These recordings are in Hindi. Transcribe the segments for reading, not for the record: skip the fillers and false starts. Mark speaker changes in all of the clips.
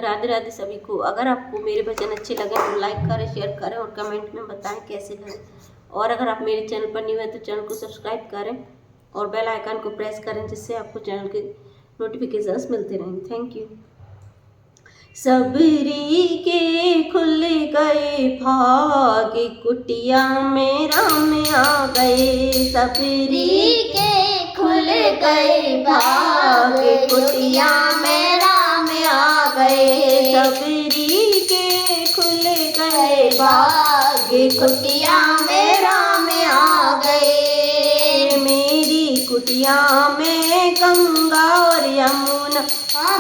Speaker 1: राधे राधे सभी को। अगर आपको मेरे भजन अच्छे लगे तो लाइक करें, शेयर करें और कमेंट में बताएं कैसे लगे। और अगर आप मेरे चैनल पर न्यू हैं तो चैनल को सब्सक्राइब करें और बेल आइकन को प्रेस करें, जिससे आपको चैनल के नोटिफिकेशंस मिलते रहें। Thank you. सबरी के खुल गए भाग, कुटिया में राम आ गए। सबरी के खुल गए भाग, कुटिया में राम आ गए। सबरी के खुल गए भाग, कुटिया में राम आ गए। मेरी कुटिया में गंगा और यमुना,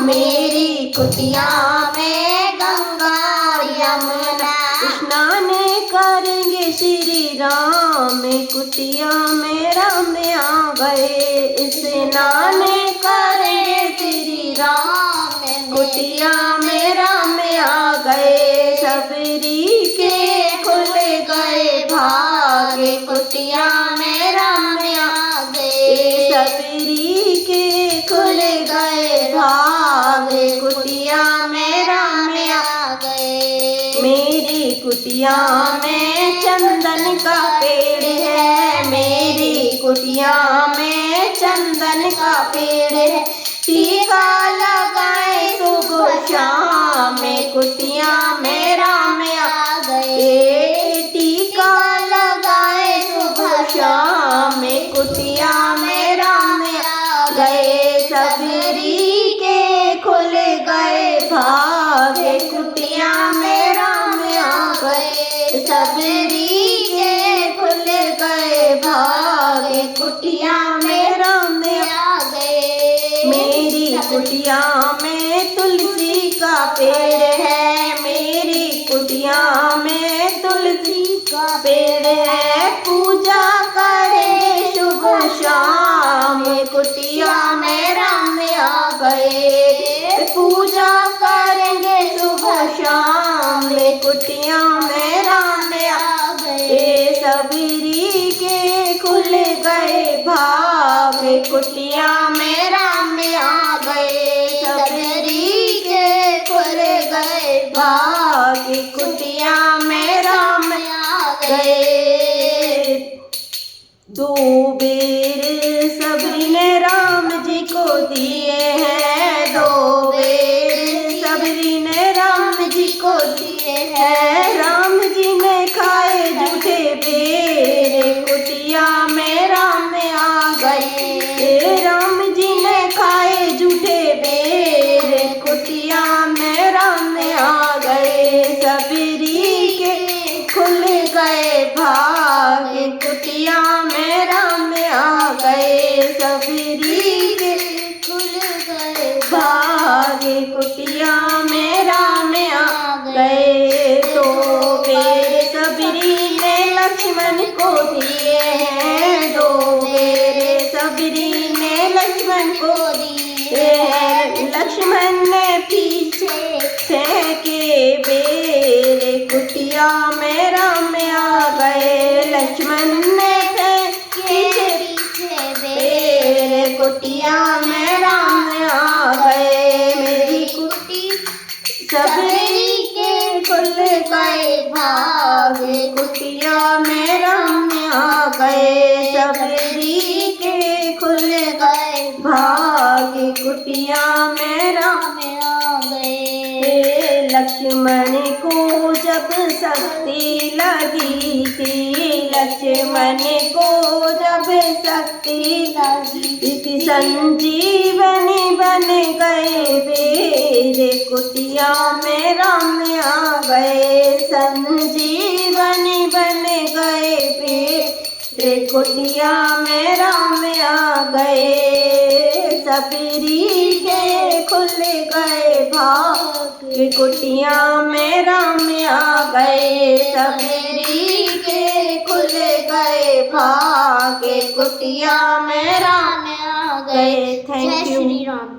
Speaker 1: मेरी कुटिया में गंगा और यमुना, स्नान करेंगे श्री राम, कुटिया में राम आ गए। स्नान करेंगे श्री राम, कुटिया में राम आ गए। सबरी के खुल गए भाग, कुटिया में राम आ गए। सबरी के खुल गए भाग, कुटिया में राम आ गए। मेरी कुटिया में चंदन का पेड़ है, मेरी कुटिया में चंदन का पेड़ है। टीका लगाए सुबह शाम, कुटिया में राम आ गए। टीका लगाए सुबह शाम, कुटिया में राम आ गए। सबरी के खुल गए भाग, कुटिया में राम आ गए। सबरी के खुल गए भाग, कुटिया में राम आ गए। मेरी कुटिया में तुलसी का पेड़ है, मेरी कुटिया में तुलसी का पेड़ है। पूजा करेंगे सुबह शाम, कुटिया में राम आ गए। पूजा करेंगे सुबह शाम, कुटिया में राम आ गए। सबरी के खुल गए भाग, कुटिया में राम आ गए। सबरी के खुल गए भाग, कुटिया में राम आ गए। दो बेर सबरी ने राम जी को दिए हैं, दो बेर सबरी ने राम जी को दिए हैं। राम जी ने खाए झूठे बेर, कुटिया में राम आ गए। राम जी ने खाए झूठे बेर, कुटिया में राम आ गए। सबरी के खुल गए भाग, कुटिया में राम आ गए। सबरी के खुल गए भाग, कुटिया में राम आ गए। तो बेर सबरी ने लक्ष्मण को दिए हैं, दो बेर सबरी ने लक्ष्मण को दिए हैं। लक्ष्मण ने पीछे फेंके बेर, कुटिया में राम आ गए। लक्ष्मण ने पीछे बेर, कुटिया में राम आ गए। मेरी कुटी सबरी के खुल गए भाग, कुटिया में राम आ गए। सबरी के खुल गए भाग, कुटिया में राम आ गए। लक्ष्मण को जब शक्ति लगी थी, लक्ष्मण को जब शक्ति लगी थी, संजीवनी बन गए बेर, कुटिया में राम आ गए। संजीवनी बन गए बेर, कुटिया में राम आ गए। सबरी के खुल गए भाग, कुटिया में राम आ गए। सबरी के खुल गए भाग, कुटिया में राम आ गए। Thank you.